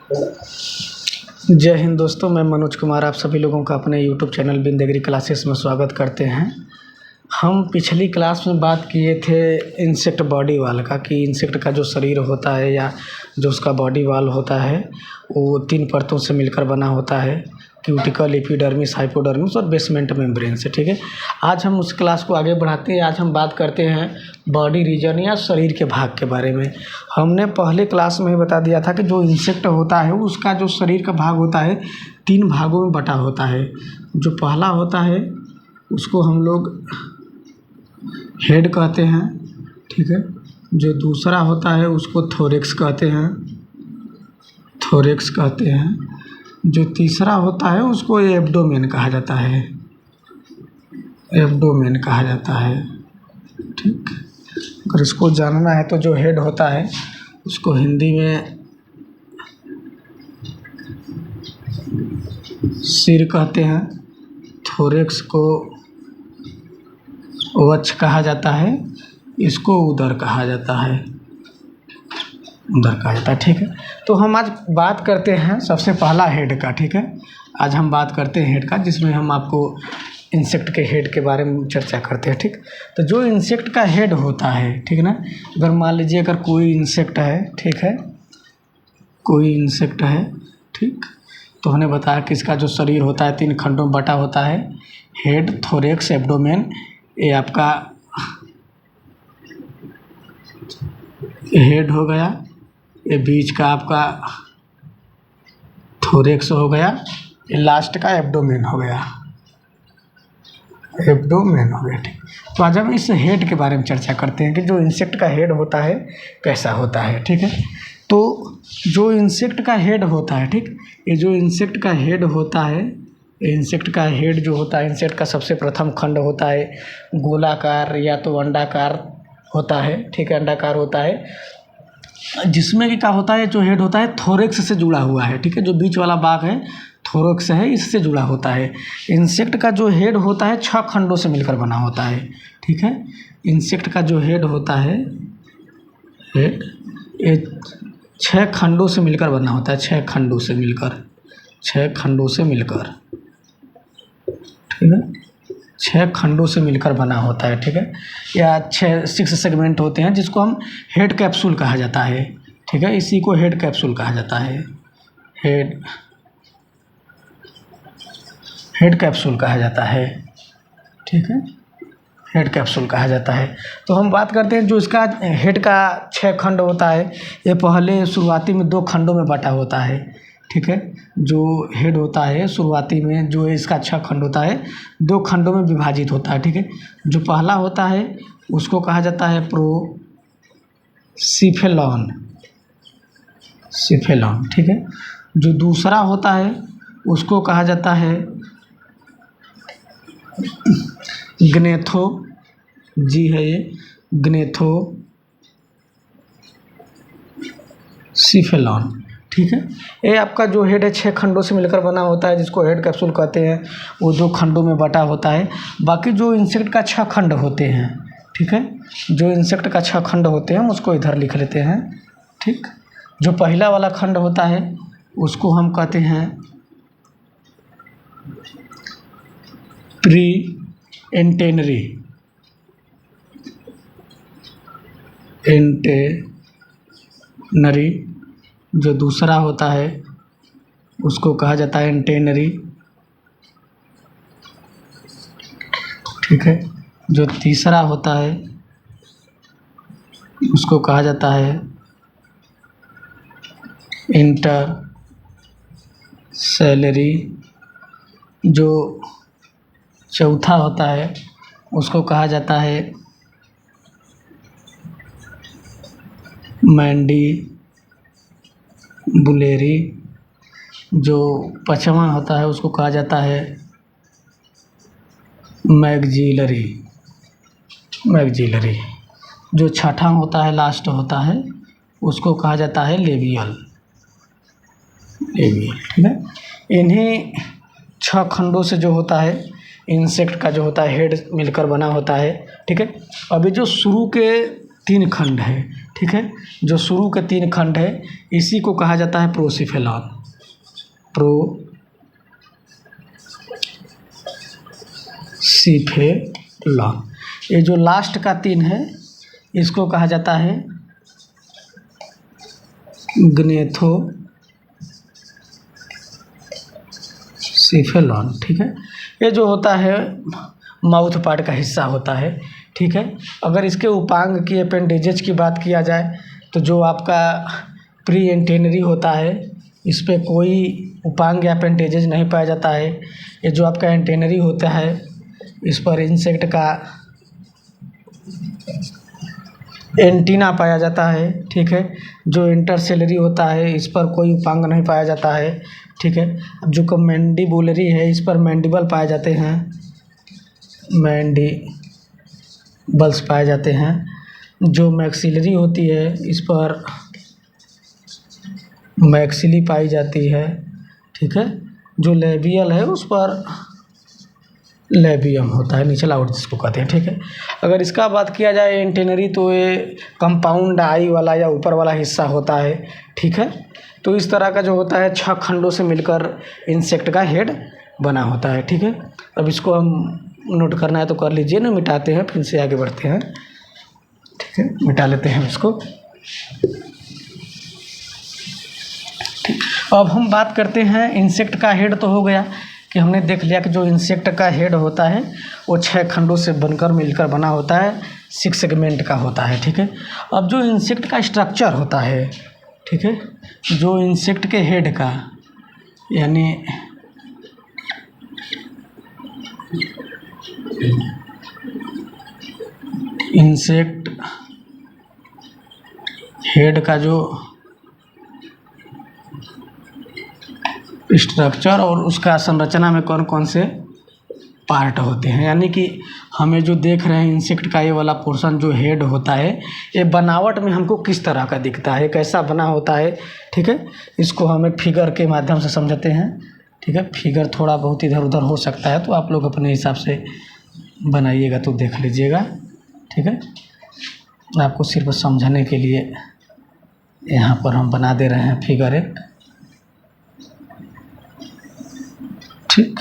जय हिंद दोस्तों, मैं मनोज कुमार आप सभी लोगों का अपने यूट्यूब चैनल बिंद एग्री क्लासेस में स्वागत करते हैं। हम पिछली क्लास में बात किए थे इंसेक्ट बॉडी वाल का कि इंसेक्ट का जो शरीर होता है या जो उसका बॉडी वाल होता है वो 3 परतों से मिलकर बना होता है, क्यूटिकल, एपिडर्मिस, हाइपोडर्मिस और बेसमेंट मेम्ब्रेन से। ठीक है, आज हम उस क्लास को आगे बढ़ाते हैं। आज हम बात करते हैं बॉडी रीजन या शरीर के भाग के बारे में। हमने पहले क्लास में ही बता दिया था कि जो इंसेक्ट होता है उसका जो शरीर का भाग होता है 3 भागों में बटा होता है। जो पहला होता है उसको हम लोग हेड कहते हैं, ठीक है। जो दूसरा होता है उसको थोरेक्स कहते हैं, थोरेक्स कहते हैं। जो तीसरा होता है उसको एब्डोमेन कहा जाता है, एब्डोमेन कहा जाता है, ठीक। अगर इसको जानना है तो जो हेड होता है उसको हिंदी में सिर कहते हैं, थोरेक्स को वक्ष कहा जाता है, इसको उदर कहा जाता है, उदर कहा जाता है, ठीक है। तो हम आज बात करते हैं सबसे पहला हेड का, ठीक है। आज हम बात करते हैं हेड का, जिसमें हम आपको इंसेक्ट के हेड के बारे में चर्चा करते हैं, ठीक। तो जो इंसेक्ट का हेड होता है, ठीक है ना, अगर मान लीजिए अगर कोई इंसेक्ट है, ठीक है, कोई इंसेक्ट है, ठीक, तो हमने बताया कि इसका जो शरीर होता है 3 खंडों में बटा होता है, हेड, थोरेक्स, एब्डोमेन। ये आपका हेड हो गया, ये बीच का आपका थोरेक्स हो गया, ये लास्ट का एब्डोमेन हो गया, एब्डोमेन हो गया, ठीक। तो आज हम इस हेड के बारे में चर्चा करते हैं कि जो इंसेक्ट का हेड होता है कैसा होता है, ठीक है। तो जो इंसेक्ट का हेड होता है, ठीक, ये जो इंसेक्ट का हेड होता है, इंसेक्ट का हेड जो होता है, इंसेक्ट का सबसे प्रथम खंड होता है गोलाकार या तो अंडाकार होता है, ठीक है, अंडाकार होता है, जिसमें कि क्या होता है, जो हेड होता है थोरेक्स से जुड़ा हुआ है, ठीक है। जो बीच वाला भाग है थोरेक्स है, इससे जुड़ा होता है। इंसेक्ट का जो हेड होता है 6 खंडों से मिलकर बना होता है, ठीक है। इंसेक्ट का जो हेड होता है, हेड, ये 6 खंडों से मिलकर बना होता है, 6 खंडों से मिलकर, 6 खंडों से मिलकर, ठीक है, 6 खंडों से मिलकर बना होता है, ठीक है। या 6 सेगमेंट होते हैं जिसको हम हेड कैप्सूल कहा जाता है, ठीक है। इसी को हेड कैप्सूल कहा जाता है, हेड कैप्सूल कहा जाता है, ठीक है, हेड कैप्सूल कहा जाता है। तो हम बात करते हैं जो इसका हेड का 6 खंड होता है, ये पहले शुरुआती में 2 खंडों में बटा होता है, ठीक है। जो हेड होता है शुरुआती में जो इसका 6 खंड होता है 2 खंडों में विभाजित होता है, ठीक है। जो पहला होता है उसको कहा जाता है प्रोसिफेलॉन, सिफेलॉन, ठीक है। जो दूसरा होता है उसको कहा जाता है ग्नेथो, जी है ये ग्नेथो सिफेलॉन, ठीक है। ये आपका जो हेड है 6 खंडों से मिलकर बना होता है, जिसको हेड कैप्सूल कहते हैं। वो 2 खंडों में बटा होता है। बाकी जो इंसेक्ट का 6 खंड होते हैं, ठीक है, जो इंसेक्ट का 6 खंड होते हैं उसको इधर लिख लेते हैं, ठीक। जो पहला वाला खंड होता है उसको हम कहते हैं प्री एंटेनरी, एंटेनरी। जो दूसरा होता है उसको कहा जाता है एंटेनरी, ठीक है। जो तीसरा होता है उसको कहा जाता है इंटरसेलरी। जो चौथा होता है उसको कहा जाता है मैंडीबुलेरी। जो 5वां होता है उसको कहा जाता है मैग्जिलरी, मैग्जिलरी। जो 6वां होता है, लास्ट होता है, उसको कहा जाता है लेबियल, लेबियल, ठीक है। इन्हीं 6 खंडों से जो होता है इंसेक्ट का जो होता है हेड मिलकर बना होता है, ठीक है। अभी जो शुरू के तीन खंड है, ठीक है, जो शुरू के तीन खंड है इसी को कहा जाता है प्रोसिफेलॉन। प्रोसिफेलॉन। ये जो लास्ट का तीन है इसको कहा जाता है ग्नेथोसिफेलॉन, ठीक है। ये जो होता है माउथ पार्ट का हिस्सा होता है, ठीक है। अगर इसके उपांग की अपेंडेजेज की बात किया जाए तो जो आपका प्री एंटेनरी होता है इस पे कोई उपांग या अपेंडेजेज नहीं पाया जाता है। ये जो आपका एंटेनरी होता है इस पर इंसेक्ट का एंटीना पाया जाता है, ठीक है। जो इंटरसेलरी होता है इस पर कोई उपांग नहीं पाया जाता है, ठीक है। अब जो मैंडिबुलरी है इस पर मैंडिबल पाए जाते हैं, मैंडिबल्स पाए जाते हैं। जो मैक्सिलरी होती है इस पर मैक्सिली पाई जाती है, ठीक है। जो लेबियल है उस पर लेबियम होता है, निचला ओर जिसको कहते हैं, ठीक है। अगर इसका बात किया जाए एंटेनरी तो ये कंपाउंड आई वाला या ऊपर वाला हिस्सा होता है, ठीक है। तो इस तरह का जो होता है 6 खंडों से मिलकर इंसेक्ट का हेड बना होता है, ठीक है। अब इसको हम नोट करना है तो कर लीजिए, ना मिटाते हैं फिर से आगे बढ़ते हैं, ठीक है। मिटा लेते हैं इसको। ठीक, अब हम बात करते हैं इंसेक्ट का हेड। तो हो गया कि हमने देख लिया कि जो इंसेक्ट का हेड होता है वो 6 खंडों से बनकर मिलकर बना होता है, 6 सेगमेंट का होता है, ठीक है। अब जो इंसेक्ट का स्ट्रक्चर होता है, ठीक है, जो इंसेक्ट के हेड का यानी इंसेक्ट हेड का जो स्ट्रक्चर और उसका संरचना में कौन कौन से पार्ट होते हैं, यानी कि हमें जो देख रहे हैं इंसेक्ट का ये वाला पोर्शन जो हेड होता है ये बनावट में हमको किस तरह का दिखता है, कैसा बना होता है, ठीक है। इसको हम एक फिगर के माध्यम से समझते हैं, ठीक है। फिगर थोड़ा बहुत इधर उधर हो सकता है तो आप लोग अपने हिसाब से बनाइएगा तो देख लीजिएगा, ठीक है। आपको सिर्फ समझने के लिए यहाँ पर हम बना दे रहे हैं फिगर एक, ठीक।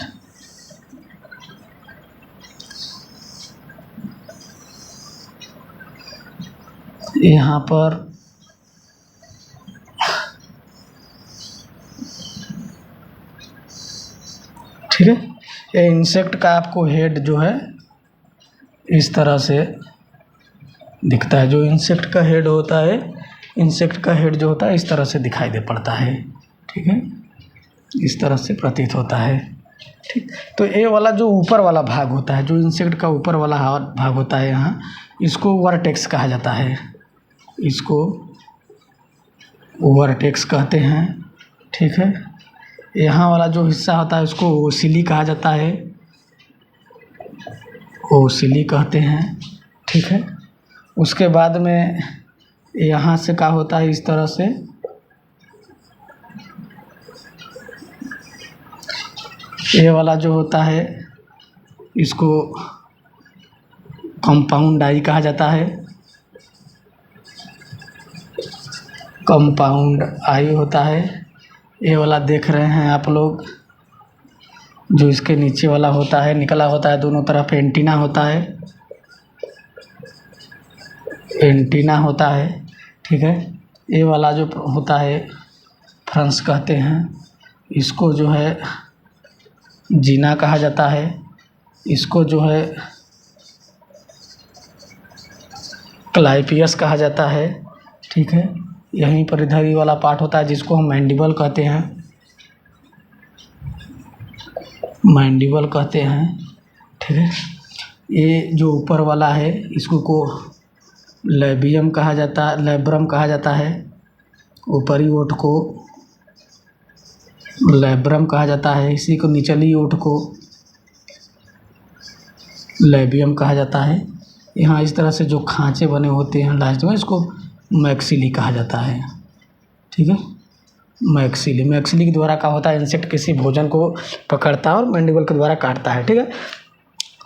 यहाँ पर ठीक है, ये इंसेक्ट का आपको हेड जो है इस तरह से दिखता है। जो इंसेक्ट का हेड होता है, इंसेक्ट का हेड जो होता है इस तरह से दिखाई दे पड़ता है, ठीक है, इस तरह से प्रतीत होता है, ठीक। तो ये वाला जो ऊपर वाला भाग होता है, जो इंसेक्ट का ऊपर वाला भाग होता है यहाँ, इसको वर्टेक्स कहा जाता है, इसको वर्टेक्स कहते हैं, ठीक है। यहाँ वाला जो हिस्सा होता है उसको ओसिली कहा जाता है, ओसिली कहते हैं, ठीक है। उसके बाद में यहाँ से क्या होता है इस तरह से ये वाला जो होता है इसको कंपाउंड आई कहा जाता है, कंपाउंड आई होता है। ये वाला देख रहे हैं आप लोग जो इसके नीचे वाला होता है, निकला होता है दोनों तरफ, एंटीना होता है, एंटीना होता है, ठीक है। ये वाला जो होता है फ्रंस कहते हैं, इसको जो है जीना कहा जाता है, इसको जो है क्लाइपियस कहा जाता है, ठीक है। यहीं पर इधर ही वाला पार्ट होता है जिसको हम मैंडिबल कहते हैं, मैंडिबल कहते हैं, ठीक है। ये जो ऊपर वाला है इसको को लेबियम कहा जाता है, लेब्रम कहा जाता है, ऊपरी ओठ को लेब्रम कहा जाता है, इसी को निचली ओठ को लेबियम कहा जाता है। यहाँ इस तरह से जो खांचे बने होते हैं लास्ट में इसको मैक्सिली कहा जाता है, ठीक है। मैक्सिली, मैक्सिली के द्वारा क्या होता है इंसेक्ट किसी भोजन को पकड़ता है और मैंडिबल के द्वारा काटता है, ठीक है।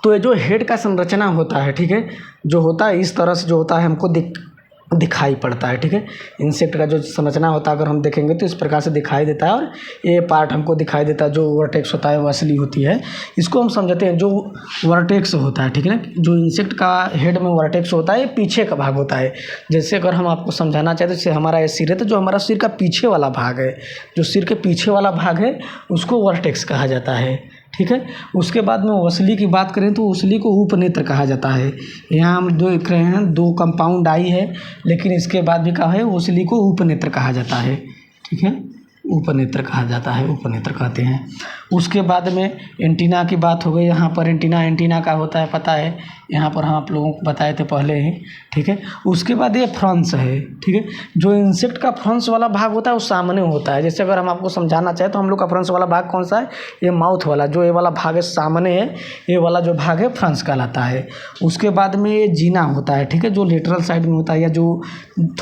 तो ये जो हेड का संरचना होता है, ठीक है, जो होता है इस तरह से जो होता है हमको दिखाई पड़ता है, ठीक है। इंसेक्ट का जो संरचना होता है अगर हम देखेंगे तो इस प्रकार से दिखाई देता है, और ये पार्ट हमको दिखाई देता है जो वर्टेक्स होता है वो असली होती है। इसको हम समझते हैं जो वर्टेक्स होता है, ठीक है ना। जो इंसेक्ट का हेड में वर्टेक्स होता है ये पीछे का भाग होता है। जैसे अगर हम आपको समझाना चाहते हैं, जैसे हमारा ये सिर है तो जो हमारा सिर का पीछे वाला भाग है, जो सिर के पीछे वाला भाग है उसको वर्टेक्स कहा जाता है, ठीक है। उसके बाद में वसली की बात करें तो वसली को उपनेत्र कहा जाता है। यहाँ हम देख रहे हैं 2 कंपाउंड आई है, लेकिन इसके बाद भी कहा है वसली को उपनेत्र कहा जाता है, ठीक है। उपनेत्र कहा जाता है, उपनेत्र कहते हैं। उसके बाद में एंटीना की बात हो गई। यहाँ पर एंटीना का होता है पता है, यहाँ पर हम आप लोगों को बताए थे पहले ही, ठीक है। उसके बाद ये फ्रंस है, ठीक है। जो इंसेक्ट का फ्रंस वाला भाग होता है वो सामने होता है। जैसे अगर हम आपको समझाना चाहें तो हम लोग का फ्रंस वाला भाग कौन सा है, ये माउथ वाला, जो ये वाला भाग है सामने है, ये वाला जो भाग है फ्रंस कहलाता है। उसके बाद में ये जीना होता है, ठीक है, जो लेटरल साइड में होता है या जो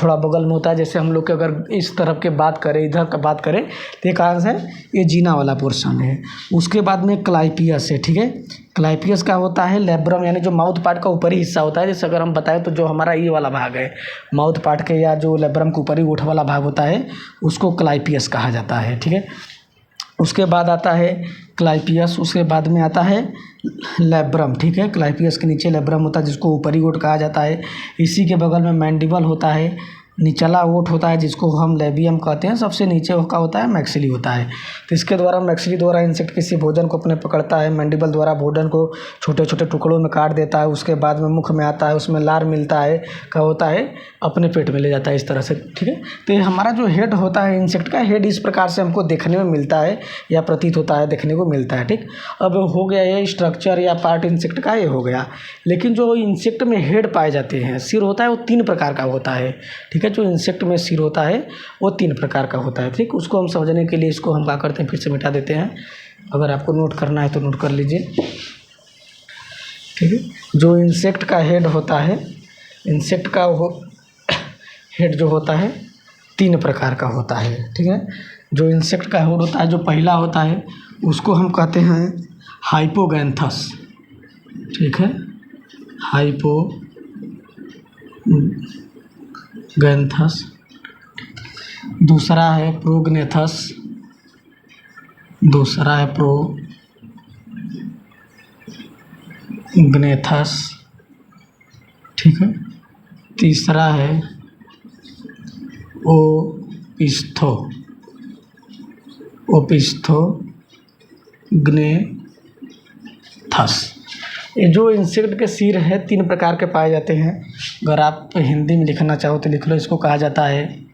थोड़ा बगल में होता है। जैसे हम लोग के अगर इस तरफ के बात करें, इधर का बात करें तो ये कहाँ से है, ये जीना वाला पोर्शन है। उसके बाद में क्लाइपियस है, ठीक है। क्लाइपियस का होता है लेब्रम, यानी जो माउथ पार्ट का ऊपरी हिस्सा होता है। जैसे अगर हम बताएं तो जो हमारा ये वाला भाग है माउथ पार्ट के, या जो लेब्रम के ऊपरी ओठ वाला भाग होता है उसको क्लाइपियस कहा जाता है, ठीक है। उसके बाद आता है क्लाइपियस, उसके बाद में आता है लेब्रम, ठीक है। क्लाइपियस के नीचे लेब्रम होता है जिसको ऊपरी ओठ कहा जाता है। इसी के बगल में मैंडिबल होता है, निचला ओठ होता है जिसको हम लेबियम कहते हैं। सबसे नीचे का होता है मैक्सिली होता है। तो इसके द्वारा मैक्सिली द्वारा इंसेक्ट किसी भोजन को अपने पकड़ता है। मैंडिबल द्वारा भोजन को छोटे छोटे टुकड़ों में काट देता है। उसके बाद में मुख में आता है, उसमें लार मिलता है, क्या होता है, अपने पेट में ले जाता है इस तरह से, ठीक है। तो ये हमारा जो हेड होता है इंसेक्ट का, हेड इस प्रकार से हमको देखने में मिलता है या प्रतीत होता है, देखने को मिलता है, ठीक। अब हो गया ये स्ट्रक्चर या पार्ट इंसेक्ट का, ये हो गया। लेकिन जो इंसेक्ट में हेड पाए जाते हैं, सिर होता है, वो 3 प्रकार का होता है, ठीक है। जो इंसेक्ट में सिर होता है वो 3 प्रकार का होता है, ठीक। उसको हम समझने के लिए इसको हम क्या करते हैं, फिर से मिटा देते हैं। अगर आपको नोट करना है तो नोट कर लीजिए, ठीक है। जो इंसेक्ट का हेड होता है, इंसेक्ट का हेड जो होता है 3 प्रकार का होता है, ठीक है। जो इंसेक्ट का हेड होता है, जो पहला होता है उसको हम कहते हैं हाइपोगैंथस, ठीक है, हाइपोगैंथस। दूसरा है प्रोग्नेथस, दूसरा है प्रोग्नेथस, ठीक है। तीसरा है ओपिस्थोग्नेथस। ये जो इंसेक्ट के सिर है 3 प्रकार के पाए जाते हैं। अगर आप हिंदी में लिखना चाहो तो लिख लो। इसको कहा जाता है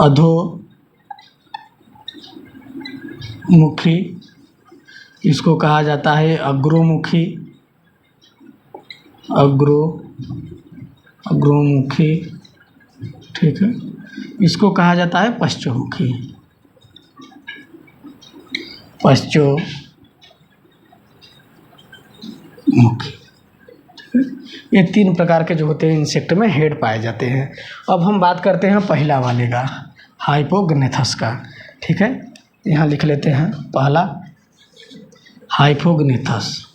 अधोमुखी, इसको कहा जाता है अग्रोमुखी, अग्रोमुखी, ठीक है। इसको कहा जाता है पश्चमुखी, ये 3 प्रकार के जो होते हैं इंसेक्ट में हेड पाए जाते हैं। अब हम बात करते हैं पहला वाले का, हाइपोगनेथस का, ठीक है। यहाँ लिख लेते हैं पहला हाइपोगनेथस,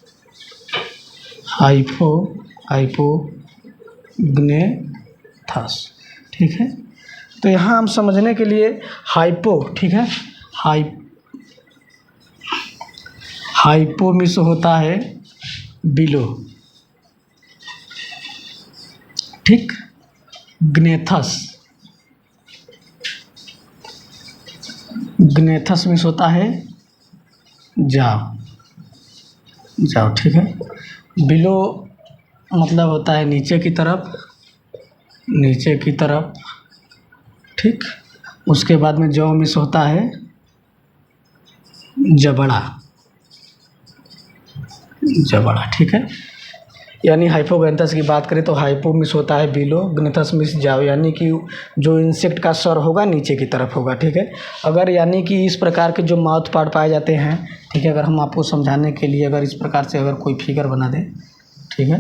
हाइपोगनेथस, ठीक है। तो यहाँ हम समझने के लिए हाइपो, ठीक है, हाइपो मीन्स होता है बिलो, ठीक। ग्नेथस मीन्स होता है जाओ, ठीक है। बिलो मतलब होता है नीचे की तरफ, ठीक। उसके बाद में जौ मीन्स होता है जबड़ा, ठीक है। यानी हाइपोगैंथस की बात करें तो हाइपो मीन्स होता है बिलो, ग्नेथस मीन्स जाओ, यानी कि जो इंसेक्ट का सर होगा नीचे की तरफ होगा, ठीक है। अगर यानी कि इस प्रकार के जो माउथ पार्ट पाए जाते हैं, ठीक है। अगर हम आपको समझाने के लिए अगर इस प्रकार से अगर कोई फिगर बना दें, ठीक है,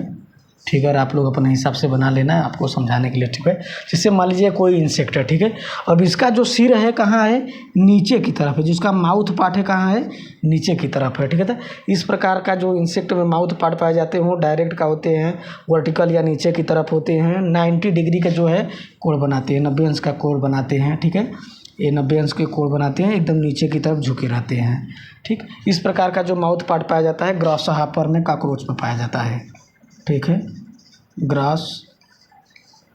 ठीक है, और आप लोग अपने हिसाब से बना लेना आपको समझाने के लिए, ठीक है। जैसे मान लीजिए कोई इंसेक्ट है, ठीक है। अब इसका जो सिर है कहाँ है, नीचे की तरफ है, जिसका माउथ पार्ट है कहाँ है, नीचे की तरफ है, ठीक है। तो इस प्रकार का जो इंसेक्ट में माउथ पार्ट पाए जाते हैं वो डायरेक्ट का होते हैं, वर्टिकल या नीचे की तरफ होते हैं, 90 डिग्री का जो है कोण बनाते हैं, 90 अंश का कोण बनाते हैं, ठीक है। ये 90 अंश के कोण बनाते हैं, एकदम नीचे की तरफ झुके रहते हैं, ठीक। इस प्रकार का जो माउथ पार्ट पाया जाता है ग्रास हॉपर में, कॉकरोच में पाया जाता है, ठीक है। ग्रास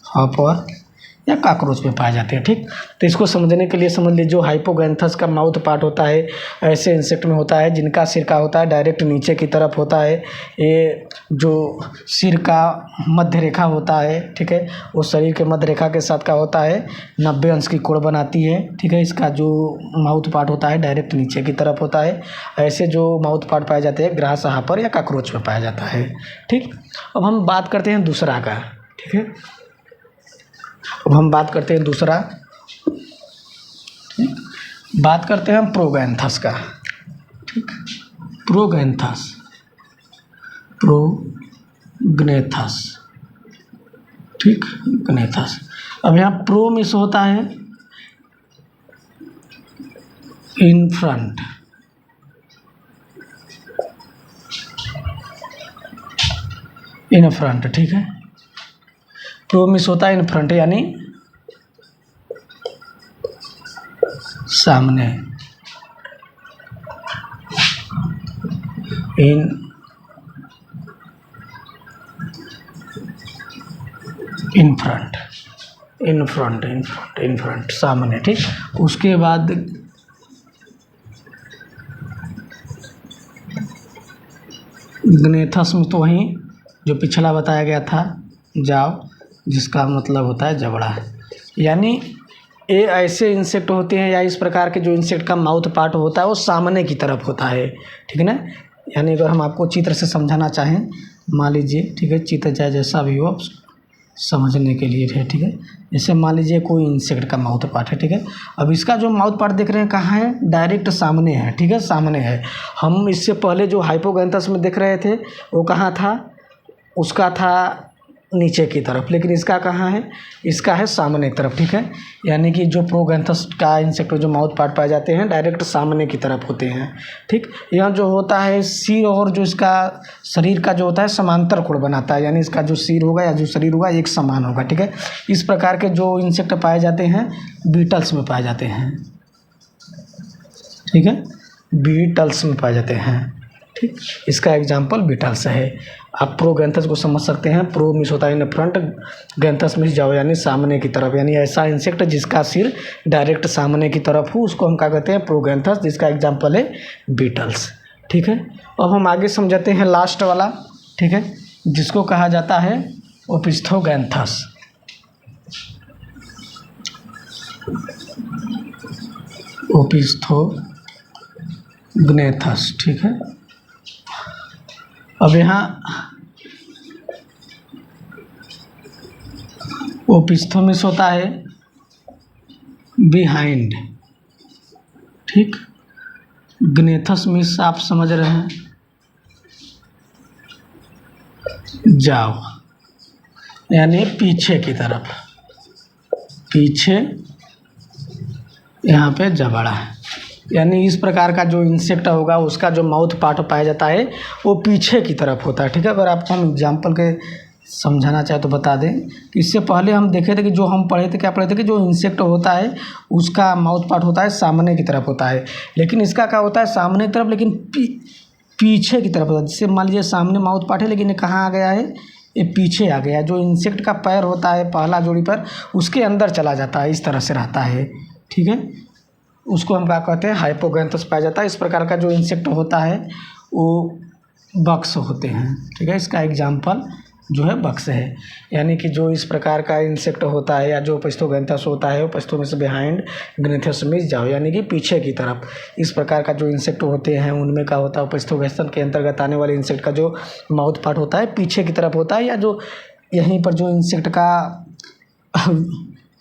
हॉपर या कॉकरोच में पाए जाते हैं, ठीक। तो इसको समझने के लिए समझ लीजिए, जो हाइपोगैंथस का माउथ पार्ट होता है ऐसे इंसेक्ट में होता है जिनका सिर का होता है डायरेक्ट नीचे की तरफ होता है। ये जो सिर का मध्य रेखा होता है, ठीक है, वो शरीर के मध्य रेखा के साथ का होता है, 90 अंश की कोण बनाती है, ठीक है। इसका जो माउथ पार्ट होता है डायरेक्ट नीचे की तरफ होता है। ऐसे जो माउथ पार्ट पाए जाते हैं ग्रास हॉपर या कॉकरोच में पाया जाता है, ठीक। अब हम बात करते हैं दूसरा का, ठीक है। अब हम बात करते हैं दूसरा, बात करते हैं हम प्रोगैंथस का, ठीक। प्रोगैंथस, प्रोग्नेथस, ठीक, ग्नेथस। अब यहाँ प्रो मिस होता है इन फ्रंट, इन फ्रंट, ठीक है। प्रो मिस होता है इन फ्रंट यानी सामने, in front, in front, in front, in front, सामने, ठीक। उसके बाद ग्नेथस में तो वहीं जो पिछला बताया गया था जाव, जिसका मतलब होता है जबड़ा, यानी ये ऐसे इंसेक्ट होते हैं या इस प्रकार के जो इंसेक्ट का माउथ पार्ट होता है वो सामने की तरफ होता है, ठीक है ना। यानी अगर हम आपको चित्र से समझाना चाहें, मान लीजिए, ठीक है, चित्र चाहे जैसा भी हो समझने के लिए है, ठीक है। जैसे मान लीजिए कोई इंसेक्ट का माउथ पार्ट है, ठीक है। अब इसका जो माउथ पार्ट देख रहे हैं कहाँ है, डायरेक्ट सामने है, ठीक है, सामने है। हम इससे पहले जो हाइपोगैंथस में देख रहे थे वो कहाँ था, उसका था नीचे की तरफ, लेकिन इसका कहाँ है, इसका है सामने की तरफ, ठीक है। यानी कि जो प्रोगैंथस का इंसेक्ट जो माउथ पार्ट पाए जाते हैं डायरेक्ट सामने की तरफ होते हैं, ठीक। यहाँ जो होता है सिर और जो इसका शरीर का जो होता है समांतर कोण बनाता है, यानी इसका जो सिर होगा या जो शरीर होगा एक समान होगा, ठीक है। इस प्रकार के जो इंसेक्ट पाए जाते हैं बीटल्स में पाए जाते हैं, ठीक है, बीटल्स में पाए जाते हैं, ठीक। इसका एग्जाम्पल बीटल्स है। आप प्रोगैंथस को समझ सकते हैं, प्रो मिस होता है इन फ्रंट, गैंथस मिस जाओ यानी सामने की तरफ, यानी ऐसा इंसेक्ट जिसका सिर डायरेक्ट सामने की तरफ हो उसको हम क्या कहते हैं, प्रोगैंथस, जिसका एग्जाम्पल है बीटल्स, ठीक है। अब हम आगे समझाते हैं लास्ट वाला, ठीक है, जिसको कहा जाता है ओपिस्थोगैंथस, ओपिस्थोग्नेथस, ठीक है। अब यहाँ ओपिस्थोमिस होता है बिहाइंड, ठीक। ग्नेथस मिस आप समझ रहे हैं जाओ, यानी पीछे की तरफ, पीछे यहाँ पे जबड़ा है, यानी इस प्रकार का जो इंसेक्ट होगा उसका जो माउथ पार्ट पाया जाता है वो पीछे की तरफ होता है, ठीक है। अगर आपको हम एग्जाम्पल के समझाना चाहे तो बता दें कि इससे पहले हम देखे थे कि जो हम पढ़े थे, क्या पढ़े थे कि जो इंसेक्ट होता है उसका माउथ पार्ट होता है सामने की तरफ होता है, लेकिन इसका क्या होता है सामने की तरफ लेकिन पीछे की तरफ होता है। जैसे मान लीजिए सामने माउथ पार्ट है लेकिन ये कहाँ आ गया है, ये पीछे आ गया। जो इंसेक्ट का पैर होता है पहला जोड़ी पर उसके अंदर चला जाता है, इस तरह से रहता है, ठीक है। उसको हम क्या कहते हैं, हाइपोगैंथस पाया जाता है। इस प्रकार का जो इंसेक्ट होता है वो बक्स होते हैं, ठीक है। इसका एग्जाम्पल जो है बक्स है, यानी कि जो इस प्रकार का इंसेक्ट होता है या जो ओपिस्थोगैंथस होता है ओपिस्थोमिस बिहाइंड ग्नेथस मिस जाओ, यानी कि पीछे की तरफ। इस प्रकार का जो इंसेक्ट होते हैं उनमें क्या होता है, ओपिस्थोगैंथस के अंतर्गत आने वाले इंसेक्ट का जो माउथ पार्ट होता है पीछे की तरफ होता है, या जो यहीं पर जो इंसेक्ट का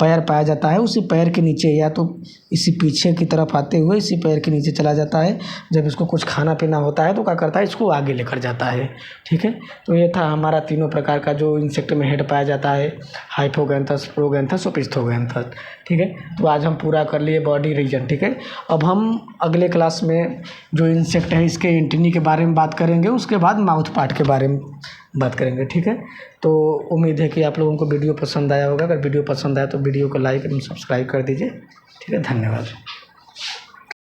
पैर पाया जाता है उसी पैर के नीचे या तो इसी पीछे की तरफ आते हुए इसी पैर के नीचे चला जाता है। जब इसको कुछ खाना पीना होता है तो क्या करता है, इसको आगे लेकर जाता है। ठीक है, तो ये था हमारा तीनों प्रकार का जो इंसेक्ट में हेड पाया जाता है, हाइपोगैंथस, प्रोगैंथस और पिस्थोगैंथस। ठीक है, तो आज हम पूरा कर लिए बॉडी रीजन। ठीक है, अब हम अगले क्लास में जो इंसेक्ट है इसके एंटनी के बारे में बात करेंगे, उसके बाद माउथ पार्ट के बारे में बात करेंगे। ठीक है, तो उम्मीद है कि आप लोगों को वीडियो पसंद आया होगा। अगर वीडियो पसंद आया तो वीडियो को लाइक एवं सब्सक्राइब कर दीजिए। ठीक है, धन्यवाद।